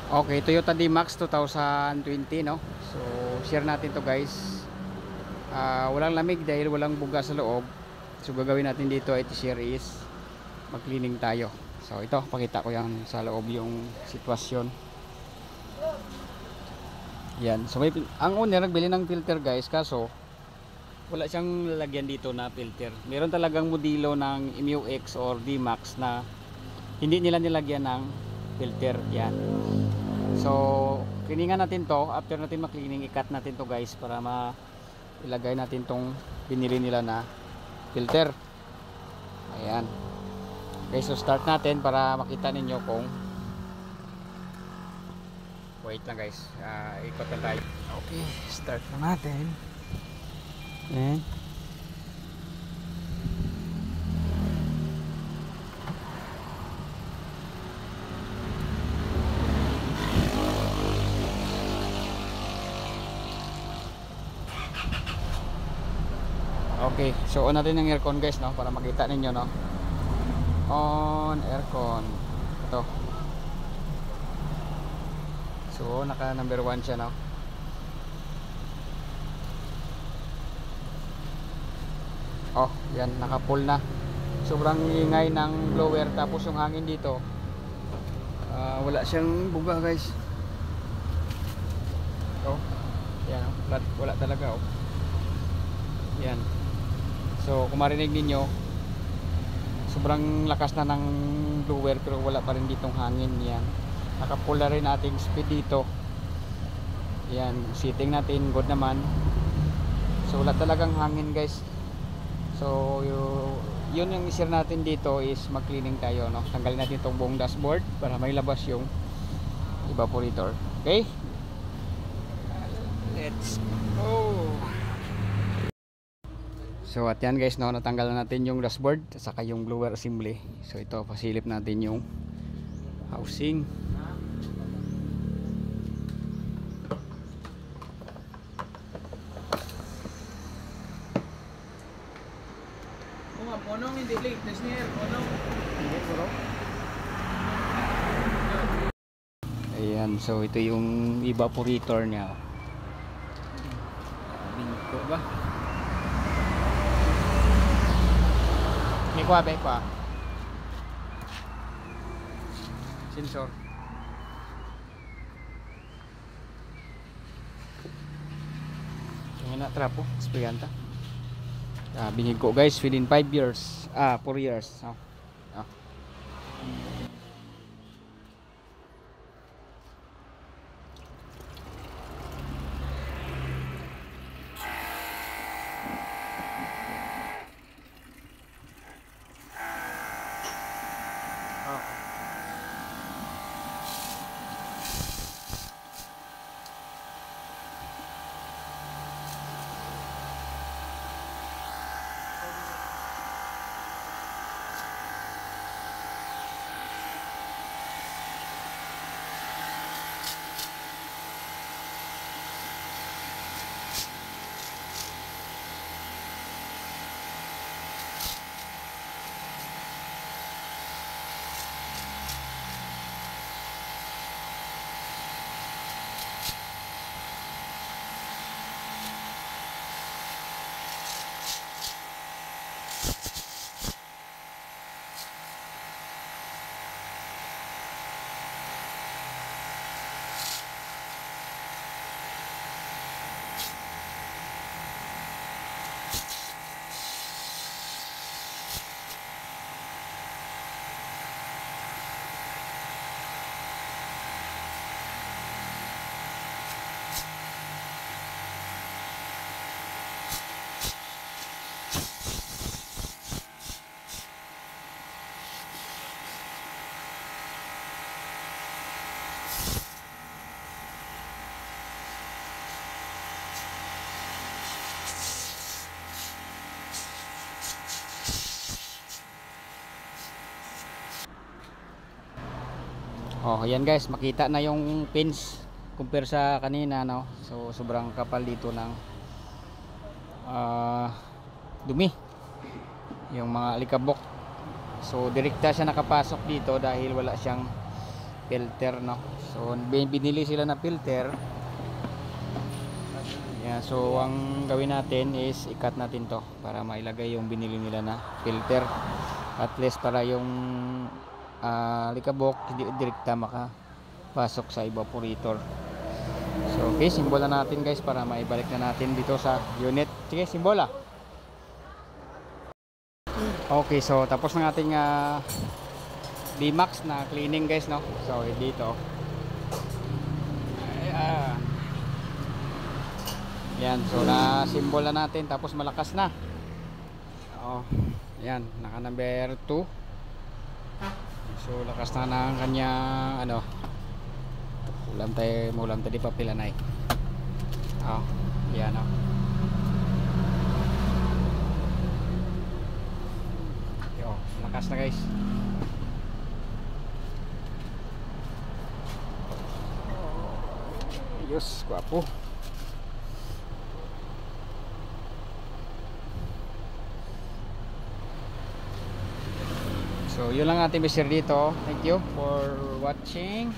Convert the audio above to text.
Okay, Toyota D-Max 2020, no? So, share natin to guys. Walang lamig dahil walang buga sa loob. So, gagawin natin dito ay share is mag-cleaning tayo. So, ito, pakita ko yan sa loob yung sitwasyon. Yan. So, ang owner nagbili ng filter guys, kaso wala siyang lalagyan dito na filter. Meron talagang modelo ng MUX or D-Max na hindi nila nilagyan ng filter. Yan. So, cleaningan natin to. After natin ma-cleaning, i-cut natin to guys para ilagay natin tong binili nila na filter. Ayan. Okay, so start natin para makita ninyo kung wait lang guys. Ikot lang tayo. Okay, start na natin. Ayan. Okay, so on natin yung aircon guys, no, para makita ninyo, no. On aircon. Ito. So naka number 1 siya, no. Oh, yan, naka full na. Sobrang ingay ng blower, tapos yung hangin dito wala siyang buga guys. Oh, yan, wala talaga, oh. Yan. So kung marinig ninyo, sobrang lakas na ng blower pero wala pa rin ditong hangin. Yan, naka-full na rin ating speed dito. Yan, setting natin good naman. So wala talagang hangin guys. So yun yung i-share natin dito is mag-cleaning tayo, no. Tanggalin natin itong buong dashboard para may labas yung evaporator. Okay, let's go. So at yan guys, no, natanggal na natin yung dashboard at saka yung blower assembly. So ito, pasilip natin yung housing. Ponong hindi latest niya, ponong. Ayan, so ito yung evaporator niya. Bingko ba? May kwa. Sensor. Yung na trapo, espiganta. Bingig ko guys within 5 years. 4 years. Oh. Oh, ayan guys, makita na yung pins compare sa kanina, no. So sobrang kapal dito ng dumi, yung mga alikabok. So direkta siya nakapasok dito dahil wala siyang filter, no. So binili sila na filter. Yeah, so ang gawin natin is ikat natin to para mailagay yung binili nila na filter. At least para yung likabok hindi direkta makapasok sa evaporator. So okay, simbola natin guys para maibalik na natin dito sa unit. Sige, simbola. Okay, so tapos na ating D-Max na cleaning guys, no. So dito. Yan, so na simbola natin tapos malakas na. Oh, yan, naka number 2. So lakas na ng kanya ano. Ulam tayo di papilanay. Oh, yan oh. Yo, lakas na guys. Diyos, guwapo. So yun lang ating share dito. Thank you for watching.